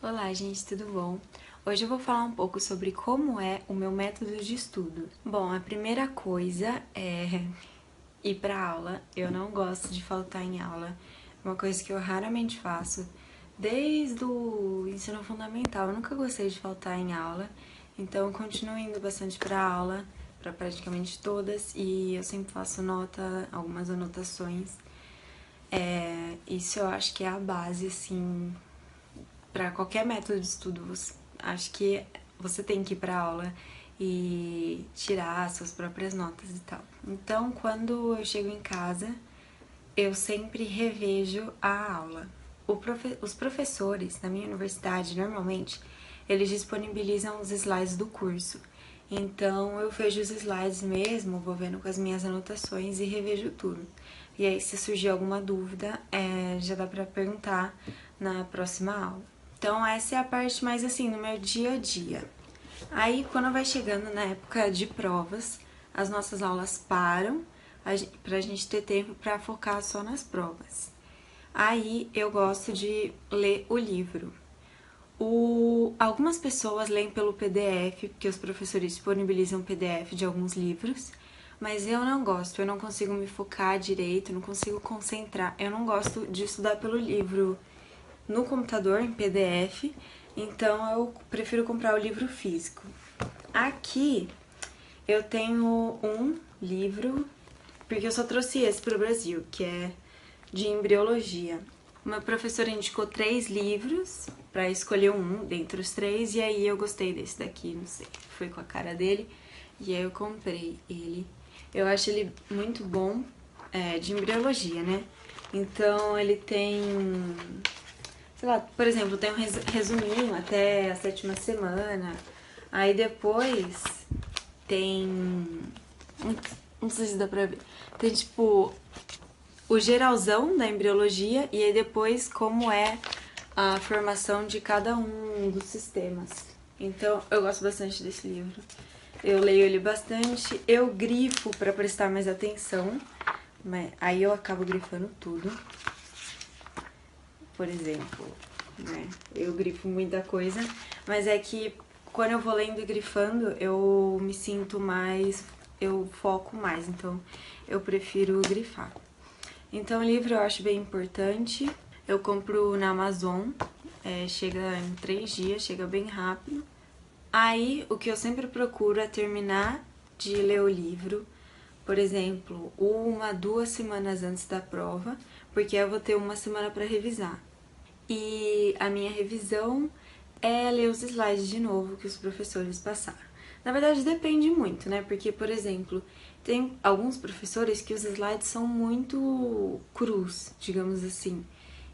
Olá, gente, tudo bom? Hoje eu vou falar um pouco sobre como é o meu método de estudo. Bom, a primeira coisa é ir pra aula. Eu não gosto de faltar em aula. É uma coisa que eu raramente faço. Desde o ensino fundamental, eu nunca gostei de faltar em aula. Então, eu continuo indo bastante pra aula, pra praticamente todas, e eu sempre faço algumas anotações. Isso eu acho que é a base, assim, para qualquer método de estudo. Acho que você tem que ir para aula e tirar suas próprias notas e tal. Então, quando eu chego em casa, eu sempre revejo a aula. Os professores na minha universidade, normalmente, eles disponibilizam os slides do curso. Então, eu vejo os slides mesmo, vou vendo com as minhas anotações e revejo tudo. E aí, se surgir alguma dúvida, já dá pra perguntar na próxima aula. Então, essa é a parte mais assim, no meu dia a dia. Aí, quando vai chegando na época de provas, as nossas aulas param pra gente ter tempo pra focar só nas provas. Aí, eu gosto de ler o livro. Algumas pessoas leem pelo PDF, porque os professores disponibilizam PDF de alguns livros, mas eu não gosto, eu não consigo me focar direito, não consigo concentrar. Eu não gosto de estudar pelo livro no computador, em PDF, então eu prefiro comprar o livro físico. Aqui eu tenho um livro, porque eu só trouxe esse para o Brasil, que é de embriologia. Uma professora indicou 3 livros para escolher um dentre os 3, e aí eu gostei desse daqui, não sei, foi com a cara dele, e aí eu comprei ele. Eu acho ele muito bom, de embriologia, né? Então ele tem, sei lá, por exemplo, tem um resuminho até a 7ª semana, aí depois tem, não sei se dá pra ver, tem tipo o geralzão da embriologia e aí depois como é a formação de cada um dos sistemas. Então eu gosto bastante desse livro. Eu leio ele bastante, eu grifo para prestar mais atenção, mas aí eu acabo grifando tudo. Por exemplo, né? Eu grifo muita coisa, mas é que quando eu vou lendo e grifando, eu me sinto mais, eu foco mais, então eu prefiro grifar. Então, o livro eu acho bem importante. Eu compro na Amazon, chega em 3 dias, chega bem rápido. Aí, o que eu sempre procuro é terminar de ler o livro, por exemplo, 1, 2 semanas antes da prova, porque eu vou ter 1 semana para revisar. E a minha revisão é ler os slides de novo que os professores passaram. Na verdade, depende muito, né? Porque, por exemplo, tem alguns professores que os slides são muito crus, digamos assim.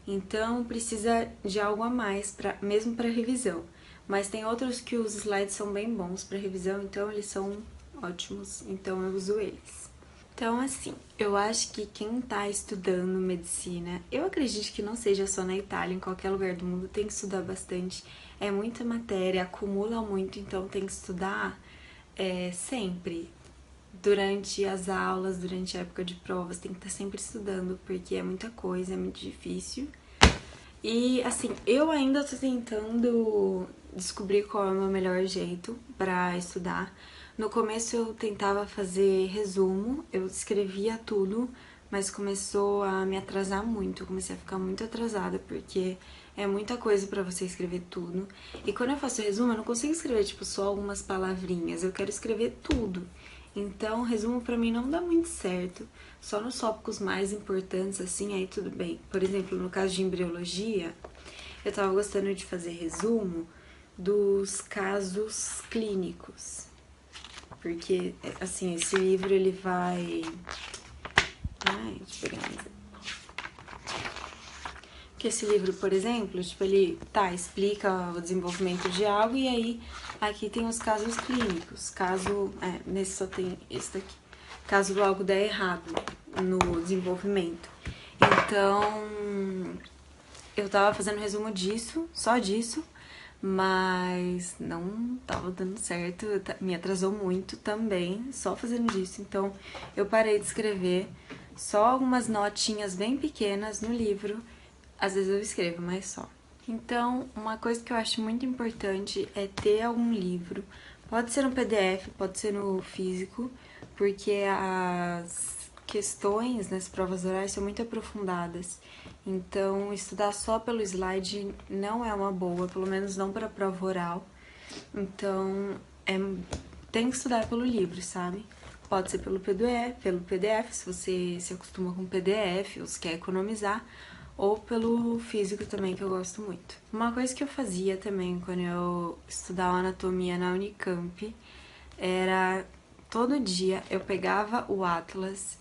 Então, precisa de algo a mais, mesmo para revisão. Mas tem outros que os slides são bem bons para revisão, então eles são ótimos, então eu uso eles. Então, assim, eu acho que quem tá estudando medicina, eu acredito que não seja só na Itália, em qualquer lugar do mundo, tem que estudar bastante. É muita matéria, acumula muito, então tem que estudar sempre. Durante as aulas, durante a época de provas, tem que estar sempre estudando, porque é muita coisa, é muito difícil. E, assim, eu ainda tô tentando descobrir qual é o meu melhor jeito pra estudar. No começo eu tentava fazer resumo, eu escrevia tudo, mas começou a me atrasar muito, eu comecei a ficar muito atrasada, porque é muita coisa pra você escrever tudo. E quando eu faço resumo, eu não consigo escrever, tipo, só algumas palavrinhas, eu quero escrever tudo. Então, resumo pra mim não dá muito certo, só nos tópicos mais importantes, assim, aí tudo bem. Por exemplo, no caso de embriologia, eu tava gostando de fazer resumo dos casos clínicos. Porque, assim, esse livro, ele vai... Ai, deixa eu pegar mais. Porque esse livro, por exemplo, tipo, ele, explica o desenvolvimento de algo e aí aqui tem os casos clínicos. Nesse só tem esse daqui. Caso algo der errado no desenvolvimento. Então, eu tava fazendo resumo disso, só disso, mas não tava dando certo, me atrasou muito também, só fazendo disso. Então, eu parei de escrever só algumas notinhas bem pequenas no livro. Às vezes eu escrevo, mas só. Então, uma coisa que eu acho muito importante é ter algum livro. Pode ser no PDF, pode ser no físico, porque as questões nas provas orais são muito aprofundadas. Então, estudar só pelo slide não é uma boa, pelo menos não para a prova oral. Então, tem que estudar pelo livro, sabe? Pode ser pelo PDF, se você se acostuma com PDF ou se quer economizar, ou pelo físico também, que eu gosto muito. Uma coisa que eu fazia também quando eu estudava anatomia na Unicamp era todo dia eu pegava o atlas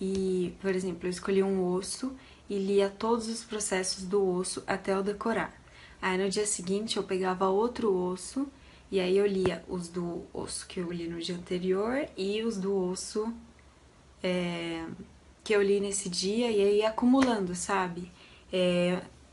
e, por exemplo, eu escolhia um osso e lia todos os processos do osso até eu decorar. Aí no dia seguinte eu pegava outro osso e aí eu lia os do osso que eu li no dia anterior e os do osso que eu li nesse dia e aí acumulando, sabe?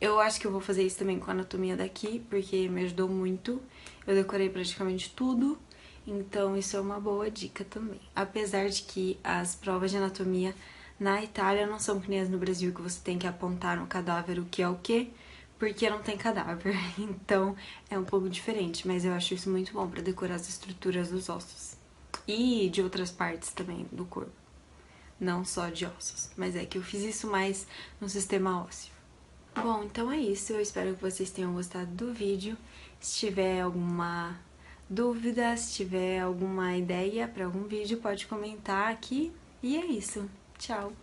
Eu acho que eu vou fazer isso também com a anatomia daqui, porque me ajudou muito. Eu decorei praticamente tudo, então isso é uma boa dica também. Apesar de que as provas de anatomia na Itália não são que nem as no Brasil, que você tem que apontar no cadáver o que é o quê, porque não tem cadáver. Então é um pouco diferente, mas eu acho isso muito bom para decorar as estruturas dos ossos. E de outras partes também do corpo. Não só de ossos, mas é que eu fiz isso mais no sistema ósseo. Bom, então é isso. Eu espero que vocês tenham gostado do vídeo. Se tiver alguma dúvida, se tiver alguma ideia para algum vídeo, pode comentar aqui. E é isso. Tchau!